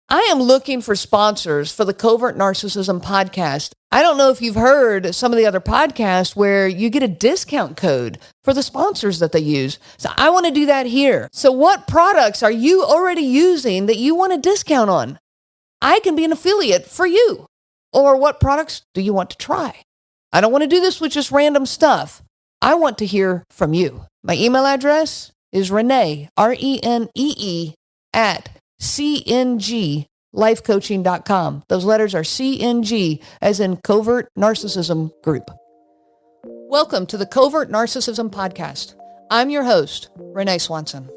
I am looking for sponsors for the Covert Narcissism podcast. I don't know if you've heard some of the other podcasts where you get a discount code for the sponsors that they use. So I want to do that here. So what products are you already using that you want a discount on? I can be an affiliate for you. Or what products do you want to try? I don't want to do this with just random stuff. I want to hear from you. My email address is Renee, RENEE, at cnglifecoaching.com. Those letters are CNG, as in Covert Narcissism Group. Welcome to the Covert Narcissism Podcast. I'm your host, Renee Swanson.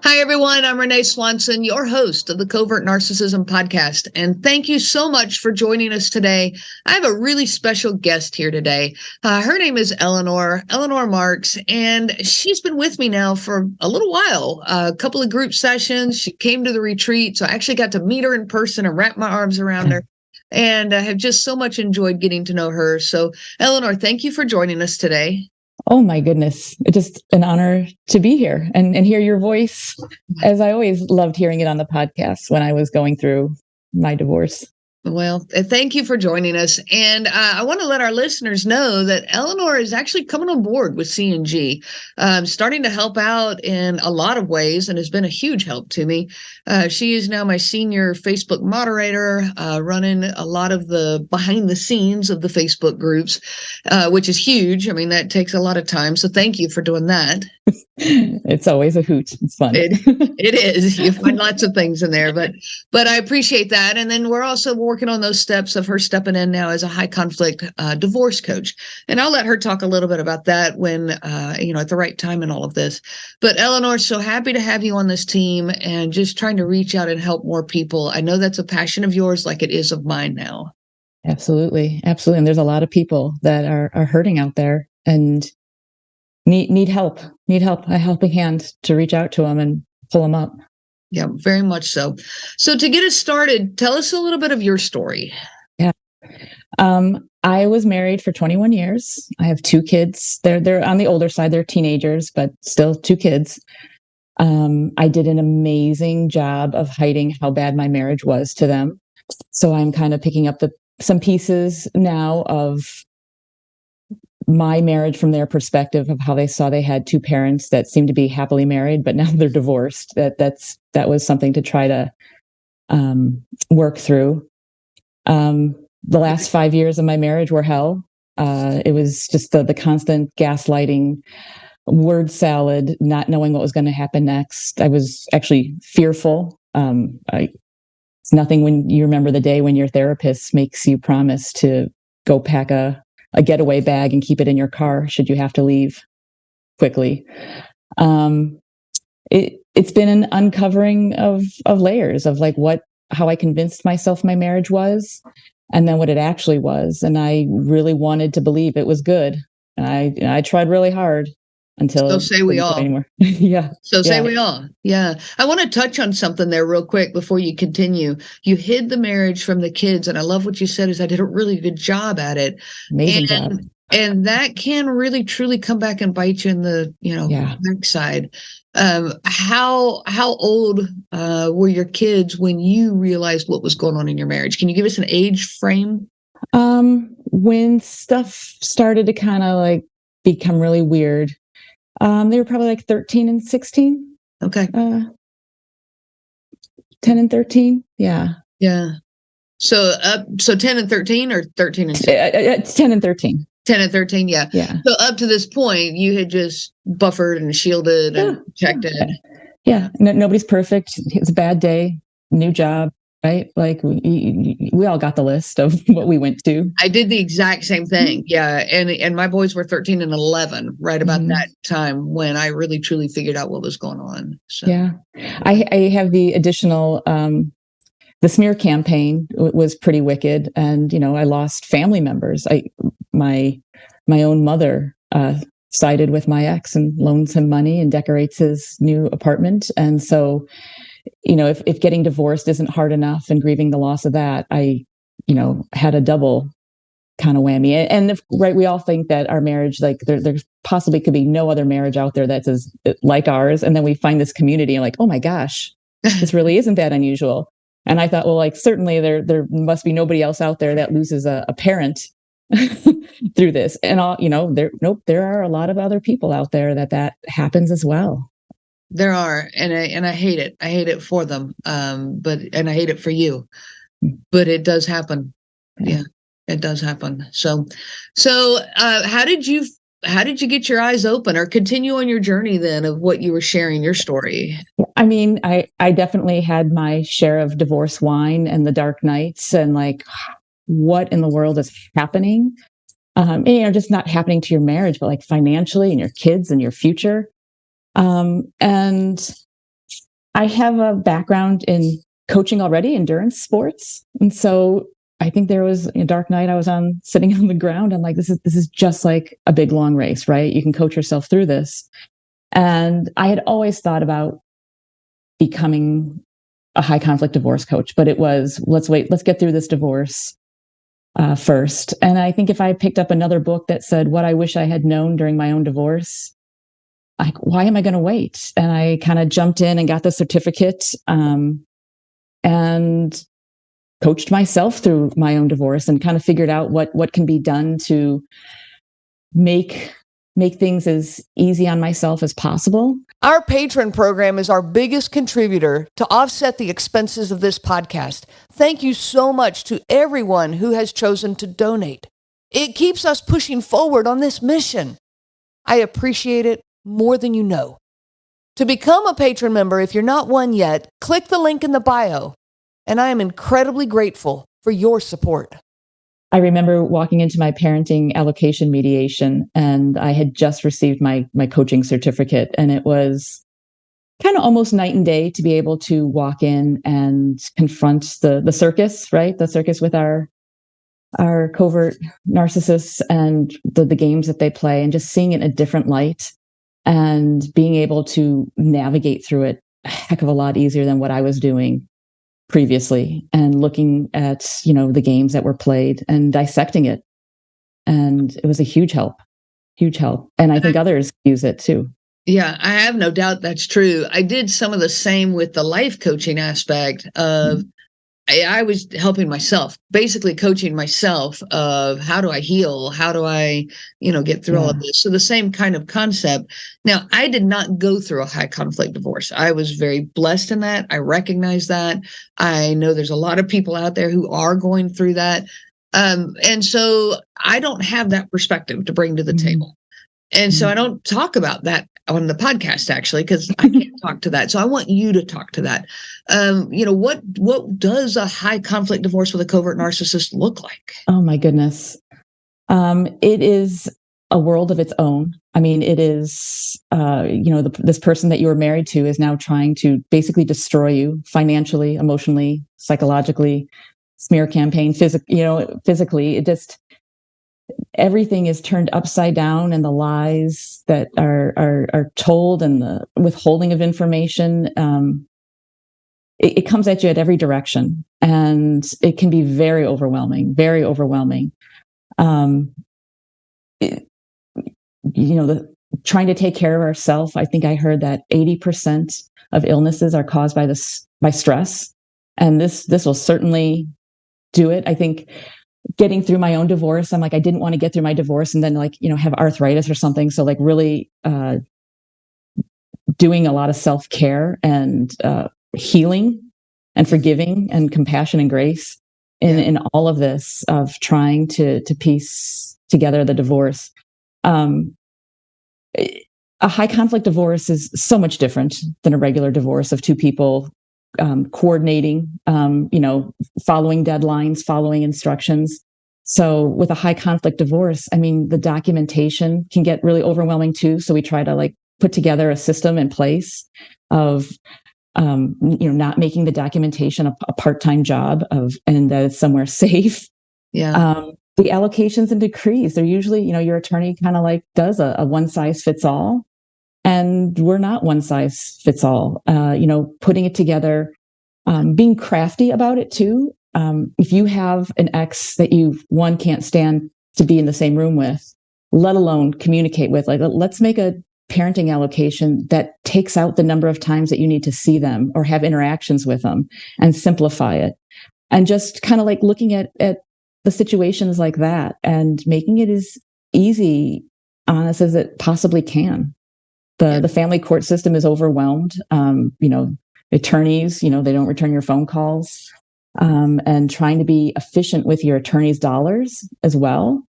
Hi, everyone. I'm Renee Swanson, your host of the Covert Narcissism Podcast. And thank you so much for joining us today. I have a really special guest here today. Her name is Eleanor Marks, and she's been with me now for a little while, a couple of group sessions. She came to the retreat, so I actually got to meet her in person and wrap my arms around her. And I have just so much enjoyed getting to know her. So, Eleanor, thank you for joining us today. Oh my goodness. It's just an honor to be here and hear your voice, as I always loved hearing it on the podcast when I was going through my divorce. Well, thank you for joining us. And I want to let our listeners know that Eleanor is actually coming on board with CNG, starting to help out in a lot of ways and has been a huge help to me. She is now my senior Facebook moderator, running a lot of the behind the scenes of the Facebook groups, which is huge. I mean, that takes a lot of time. So thank you for doing that. It's always a hoot. It's fun. It is. You find lots of things in there, but I appreciate that. And then we're also working on those steps of her stepping in now as a high conflict divorce coach. And I'll let her talk a little bit about that when, at the right time in all of this. But Eleanor, so happy to have you on this team and just trying to reach out and help more people. I know that's a passion of yours, like it is of mine now. Absolutely. Absolutely. And there's a lot of people that are hurting out there and need help, a helping hand to reach out to them and pull them up. Yeah, very much so. So to get us started, tell us a little bit of your story. Yeah. I was married for 21 years. I have two kids. They're on the older side. They're teenagers, but still two kids. I did an amazing job of hiding how bad my marriage was to them. So I'm kind of picking up some pieces now of my marriage from their perspective of how they saw they had two parents that seemed to be happily married, but now they're divorced. That was something to try to work through. The last 5 years of my marriage were hell. It was just the constant gaslighting, word salad, not knowing what was going to happen next. I was actually fearful. It's nothing when you remember the day when your therapist makes you promise to go pack a getaway bag and keep it in your car should you have to leave quickly. It's been an uncovering of layers of how I convinced myself my marriage was, and then what it actually was. And I really wanted to believe it was good. And I tried really hard until. So say we all. Yeah. So say we all. Yeah. I want to touch on something there real quick before you continue. You hid the marriage from the kids. And I love what you said is I did a really good job at it. Amazing job. And that can really, truly come back and bite you in the, backside. How old were your kids when you realized what was going on in your marriage? Can you give us an age frame? When stuff started to kind of become really weird, they were probably 13 and 16. Okay. 10 and 13. Yeah. Yeah. So 10 and 13 or 13 and 16? 10 and 13. 10 and 13, yeah. Yeah. So up to this point, you had just buffered and shielded and protected. Yeah. Nobody's perfect. It's a bad day, new job, right? We all got the list of what we went to. I did the exact same thing. Yeah. And my boys were 13 and 11, right about that time when I really, truly figured out what was going on. So. Yeah. I have the additional, the smear campaign was pretty wicked. And, I lost family members. My own mother sided with my ex and loans him money and decorates his new apartment. And so, if getting divorced isn't hard enough and grieving the loss of that, I, had a double kind of whammy. And we all think that our marriage, there possibly could be no other marriage out there that's as like ours. And then we find this community and oh my gosh, This really isn't that unusual. And I thought, well, like, certainly there must be nobody else out there that loses a parent through this. And there are a lot of other people out there that happens as well. There are, and I hate it. I hate it for them. And I hate it for you. But it does happen. Yeah, it does happen. So how did you get your eyes open or continue on your journey then of what you were sharing, your story? I mean, I definitely had my share of divorce wine and the dark nights and like, what in the world is happening? And, just not happening to your marriage, but like financially and your kids and your future. And I have a background in coaching already, endurance sports. And so I think there was a dark night I was sitting on the ground. I'm like, this is just like a big long race, right? You can coach yourself through this. And I had always thought about becoming a high conflict divorce coach, but it was, let's get through this divorce first. And I think if I picked up another book that said what I wish I had known during my own divorce, like, why am I going to wait? And I kind of jumped in and got the certificate and coached myself through my own divorce and kind of figured out what can be done to make things as easy on myself as possible. Our patron program is our biggest contributor to offset the expenses of this podcast. Thank you so much to everyone who has chosen to donate. It keeps us pushing forward on this mission. I appreciate it more than you know. To become a patron member, if you're not one yet, click the link in the bio. And I am incredibly grateful for your support. I remember walking into my parenting allocation mediation, and I had just received my coaching certificate, and it was kind of almost night and day to be able to walk in and confront the circus, right? The circus with our covert narcissists and the games that they play, and just seeing it in a different light and being able to navigate through it a heck of a lot easier than what I was doing previously, and looking at, the games that were played and dissecting it. And it was a huge help. And I think others use it too. Yeah, I have no doubt that's true. I did some of the same with the life coaching aspect of, I was helping myself, basically coaching myself of how do I heal? How do I, get through all of this? So the same kind of concept. Now, I did not go through a high conflict divorce. I was very blessed in that. I recognize that. I know there's a lot of people out there who are going through that. And so I don't have that perspective to bring to the table. And so I don't talk about that on the podcast, actually, because I can't talk to that. So I want you to talk to that. What does a high conflict divorce with a covert narcissist look like? Oh, my goodness. It is a world of its own. I mean, it is, this person that you were married to is now trying to basically destroy you financially, emotionally, psychologically, smear campaign, physically. It just, everything is turned upside down, and the lies that are told and the withholding of information, it comes at you at every direction, and it can be very overwhelming, very overwhelming. Trying to take care of ourselves. I think I heard that 80% of illnesses are caused by stress, and this will certainly do it. I think getting through my own divorce, I'm like, I didn't want to get through my divorce and then have arthritis or something. So really doing a lot of self-care and healing and forgiving and compassion and grace in all of this of trying to piece together the divorce. A high conflict divorce is so much different than a regular divorce of two people coordinating, following deadlines, following instructions. So with a high conflict divorce, I mean, the documentation can get really overwhelming too. So we try to put together a system in place of, not making the documentation a part-time job and that it's somewhere safe. Yeah. The allocations and decrees, they're usually, your attorney kind of does a one size fits all. And we're not one size fits all, putting it together, being crafty about it too. If you have an ex that you, one, can't stand to be in the same room with, let alone communicate with, let's make a parenting allocation that takes out the number of times that you need to see them or have interactions with them, and simplify it. And just kind of like looking at the situations like that and making it as easy on us as it possibly can. The family court system is overwhelmed. Attorneys, they don't return your phone calls, and trying to be efficient with your attorney's dollars as well,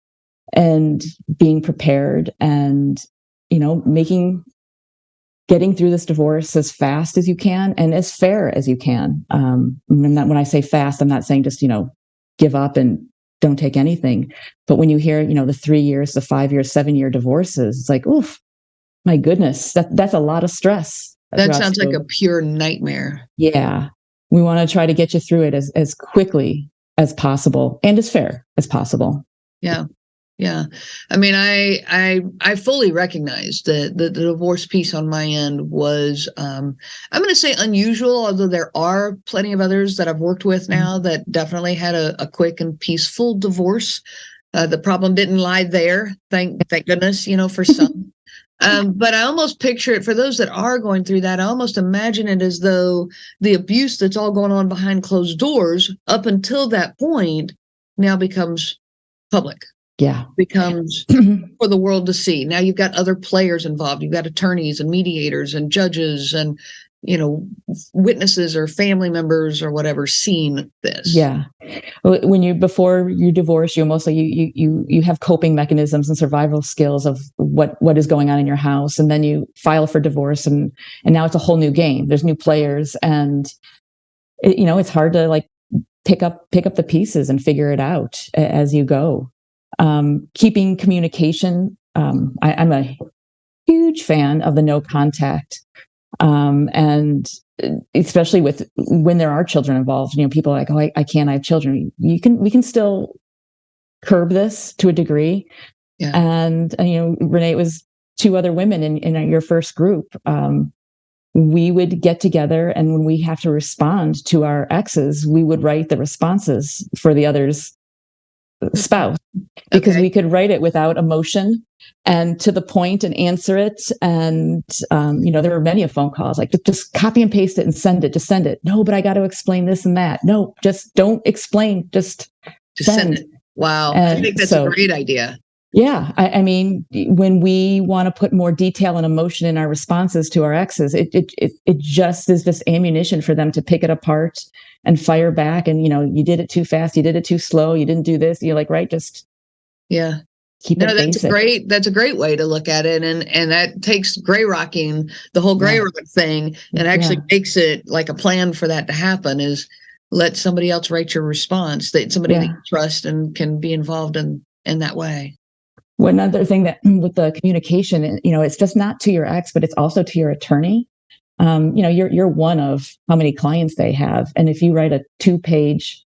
and being prepared and, getting through this divorce as fast as you can and as fair as you can. When I say fast, I'm not saying just, give up and don't take anything. But when you hear, the 3 years, the 5 years, 7-year divorces, it's like, oof, my goodness, that's a lot of stress. That sounds like a pure nightmare. Yeah. We want to try to get you through it as quickly as possible and as fair as possible. Yeah. Yeah. I mean, I fully recognize that the divorce piece on my end was, I'm going to say unusual, although there are plenty of others that I've worked with now that definitely had a quick and peaceful divorce. The problem didn't lie there. Thank goodness, for some. But I almost picture it for those that are going through that. I almost imagine it as though the abuse that's all going on behind closed doors up until that point now becomes public. Yeah. Becomes for the world to see. Now you've got other players involved. You've got attorneys and mediators and judges and, witnesses or family members or whatever seeing this. Yeah. Before you divorce, you mostly, you have coping mechanisms and survival skills of what is going on in your house. And then you file for divorce and now it's a whole new game. There's new players and it's hard to like pick up the pieces and figure it out as you go. Keeping communication. I'm a huge fan of the no contact. And especially when there are children involved, people are like, oh, I can't, I have children. We can still curb this to a degree. Yeah. And Renee, it was 2 other women in your first group. We would get together, and when we have to respond to our exes, we would write the responses for the other's spouse, because we could write it without emotion and to the point and answer it. And, there were many phone calls, like just copy and paste it and send it, just send it. No, but I got to explain this and that. No, just don't explain. Just send it. Wow. And I think that's a great idea. Yeah. I mean, when we want to put more detail and emotion in our responses to our exes, it just is this ammunition for them to pick it apart and fire back. And, you did it too fast. You did it too slow. You didn't do this. You're like, right. Just keep it basic. That's a great way to look at it. And that takes gray rocking, the whole gray rock thing, and actually makes it like a plan for that to happen is let somebody else write your response, that somebody that you trust and can be involved in that way. One other thing that with the communication, it's just not to your ex, but it's also to your attorney. You're one of how many clients they have. And if you write a 2-page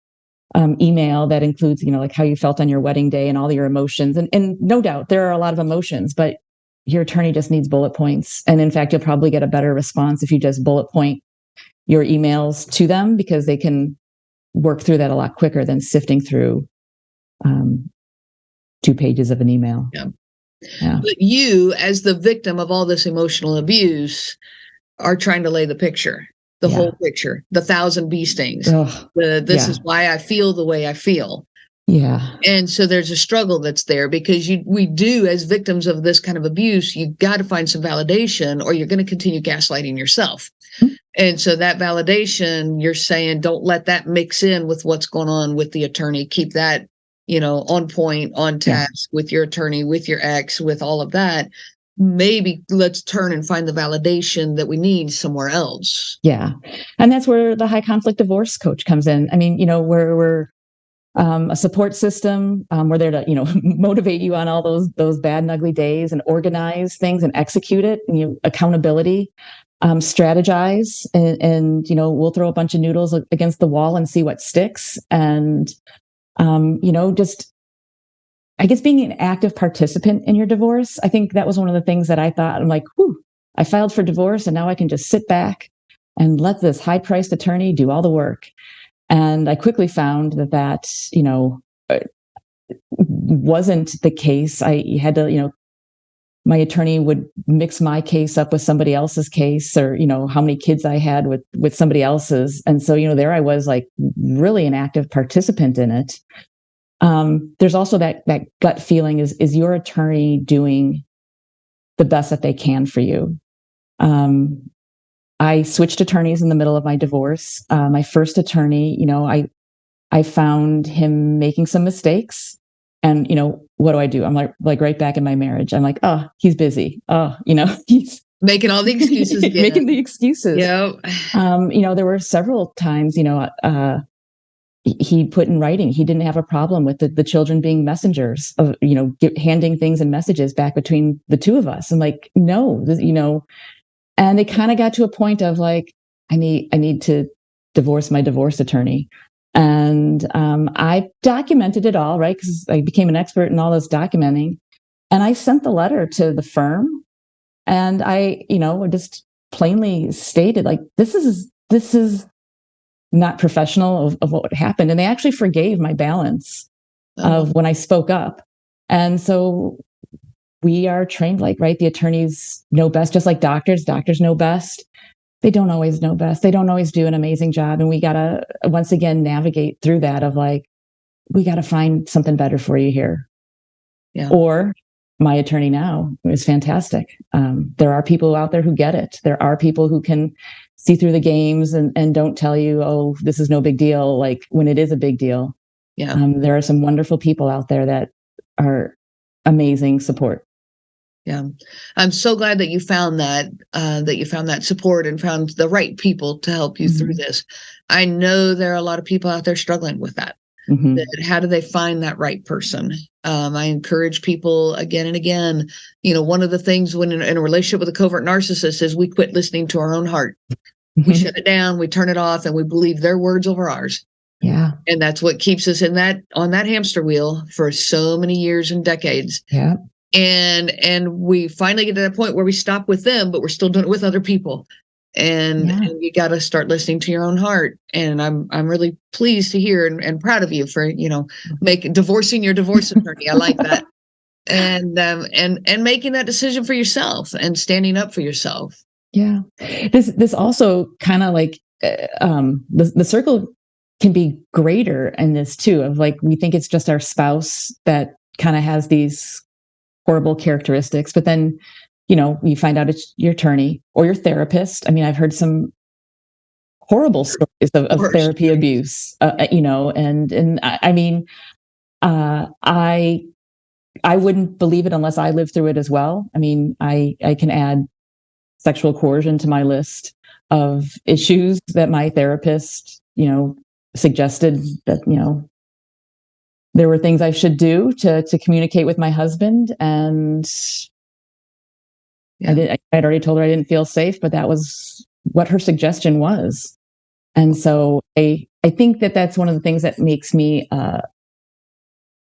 email that includes, like how you felt on your wedding day and all your emotions, and no doubt there are a lot of emotions, but your attorney just needs bullet points. And in fact, you'll probably get a better response if you just bullet point your emails to them, because they can work through that a lot quicker than sifting through 2 pages of an email. Yeah. But you, as the victim of all this emotional abuse, are trying to lay the picture, the whole picture, the 1,000 bee stings. This is why I feel the way I feel. Yeah. And so there's a struggle that's there, because we do, as victims of this kind of abuse, you got to find some validation or you're going to continue gaslighting yourself. Mm-hmm. And so that validation, you're saying, don't let that mix in with what's going on with the attorney. Keep that, on point, on task with your attorney, with your ex, with all of that. Maybe let's turn and find the validation that we need somewhere else. Yeah. And that's where the high conflict divorce coach comes in. I mean, we're a support system. We're there to, motivate you on all those bad and ugly days and organize things and execute it. And accountability, strategize, and we'll throw a bunch of noodles against the wall and see what sticks. And, just, I guess, being an active participant in your divorce. I think that was one of the things that I thought, I'm like, whew, I filed for divorce and now I can just sit back and let this high-priced attorney do all the work. And I quickly found that wasn't the case. I had to, my attorney would mix my case up with somebody else's case, or, how many kids I had with somebody else's. And so, there I was, like, really an active participant in it. There's also that gut feeling, is your attorney doing the best that they can for you? I switched attorneys in the middle of my divorce. My first attorney, I found him making some mistakes. And, what do? I'm like right back in my marriage. I'm like, oh, he's busy. Oh, he's making all the excuses again. Making the excuses. Yeah. There were several times, he put in writing he didn't have a problem with the children being messengers of, handing things and messages back between the two of us. I'm like, no, and it kind of got to a point of, like, I need to divorce my divorce attorney. And I documented it all, right? Because I became an expert in all this documenting. And I sent the letter to the firm, and I, just plainly stated, like, this is not professional of what happened. And they actually forgave my balance of when I spoke up. And so we are trained, like, right, the attorneys know best, just like doctors know best. They don't always know best. They don't always do an amazing job. And we got to, once again, navigate through that of, like, we got to find something better for you here. Yeah. Or my attorney now is fantastic. There are people out there who get it. There are people who can see through the games and don't tell you, oh, this is no big deal, like, when it is a big deal. Yeah. There are some wonderful people out there that are amazing support. Yeah. I'm so glad that you found that support and found the right people to help you through this. I know there are a lot of people out there struggling with that. How do they find that right person? I encourage people again and again, one of the things when in a relationship with a covert narcissist is we quit listening to our own heart. We shut it down, we turn it off, and we believe their words over ours. Yeah. And that's what keeps us on that hamster wheel for so many years and decades. Yeah. And we finally get to that point where we stop with them, but we're still doing it with other people. And you got to start listening to your own heart. And I'm really pleased to hear and proud of you for, divorcing your divorce attorney. I like that. And making that decision for yourself and standing up for yourself. Yeah. This also kind of, like, the circle can be greater in this too, of, like, we think it's just our spouse that kind of has these horrible characteristics, but then, you find out it's your attorney or your therapist. I mean, I've heard some horrible stories of therapy abuse, and I mean, I wouldn't believe it unless I lived through it as well. I mean, I can add sexual coercion to my list of issues that my therapist, suggested that, there were things I should do to communicate with my husband. And I'd already told her I didn't feel safe, but that was what her suggestion was. And so I think that that's one of the things that makes me a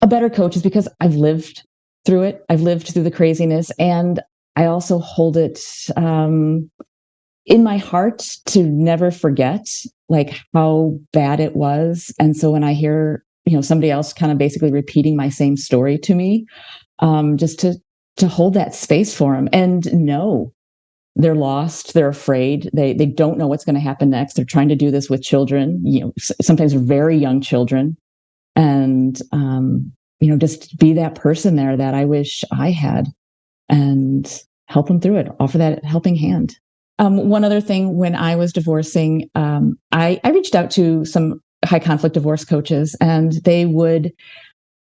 better coach, is because I've lived through it. I've lived through the craziness, and I also hold it in my heart to never forget, like, how bad it was. And so when I hear, somebody else kind of basically repeating my same story to me, just to hold that space for them, and no, they're lost. They're afraid. They don't know what's going to happen next. They're trying to do this with children, sometimes very young children. And, just be that person there that I wish I had, and help them through it. Offer that helping hand. One other thing, when I was divorcing, I reached out to some high conflict divorce coaches, and they would,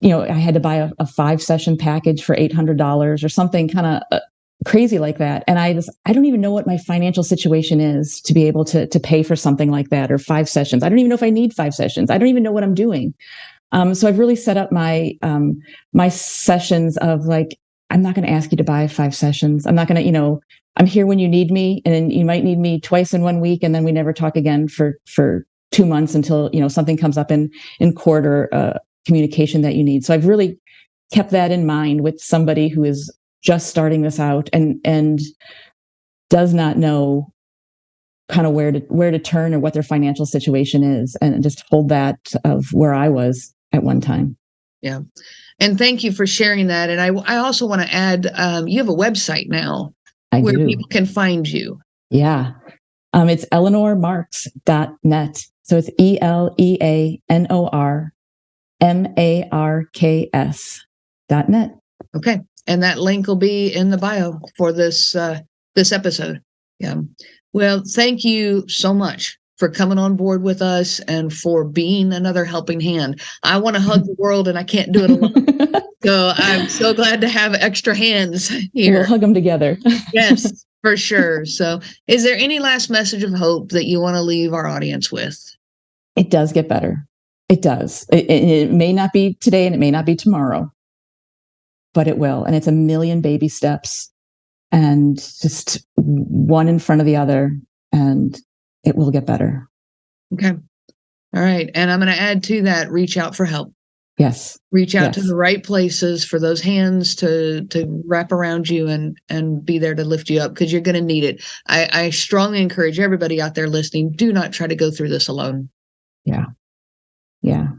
I had to buy a 5-session package for $800 or something kind of crazy like that. And I don't even know what my financial situation is to be able to pay for something like that, or 5 sessions. I don't even know if I need 5 sessions. I don't even know what I'm doing. So I've really set up my sessions of, like, I'm not going to ask you to buy 5 sessions. I'm not going to, I'm here when you need me, and then you might need me twice in 1 week, and then we never talk again for 2 months until, something comes up in court or communication that you need. So I've really kept that in mind with somebody who is just starting this out and does not know kind of where to turn or what their financial situation is, and just hold that of where I was at one time. Yeah. And thank you for sharing that. And I also want to add, you have a website now where people can find you. Yeah. It's eleanormarks.net. So it's EleanorMarks.net. Okay. And that link will be in the bio for this episode. Yeah. Well, thank you so much for coming on board with us and for being another helping hand. I want to hug the world and I can't do it alone. So I'm so glad to have extra hands here. We'll hug them together. Yes, for sure. So is there any last message of hope that you want to leave our audience with? It does get better. It does. It may not be today and it may not be tomorrow, but it will. And it's a million baby steps and just one in front of the other, and it will get better. Okay. All right. And I'm going to add to that, reach out for help. Yes. Reach out to the right places for those hands to wrap around you and be there to lift you up, because you're going to need it. I strongly encourage everybody out there listening, do not try to go through this alone. Yeah. Yeah.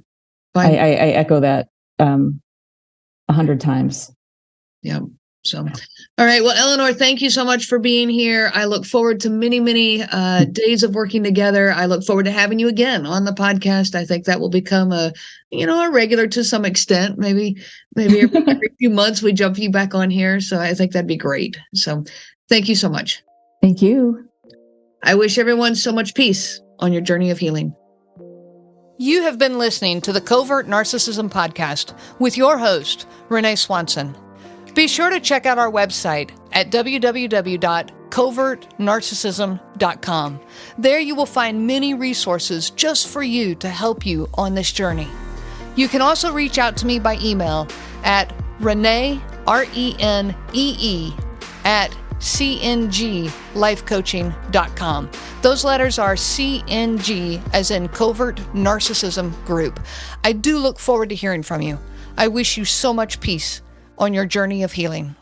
I echo that 100 times. Yeah. So, all right. Well, Eleanor, thank you so much for being here. I look forward to many, many days of working together. I look forward to having you again on the podcast. I think that will become a regular to some extent. Maybe every few months we jump you back on here. So I think that'd be great. So thank you so much. Thank you. I wish everyone so much peace on your journey of healing. You have been listening to the Covert Narcissism Podcast with your host, Renee Swanson. Be sure to check out our website at www.covertnarcissism.com. There you will find many resources just for you to help you on this journey. You can also reach out to me by email at Renee, RENEE, at cnglifecoaching.com. Those letters are CNG, as in Covert Narcissism Group. I do look forward to hearing from you. I wish you so much peace on your journey of healing.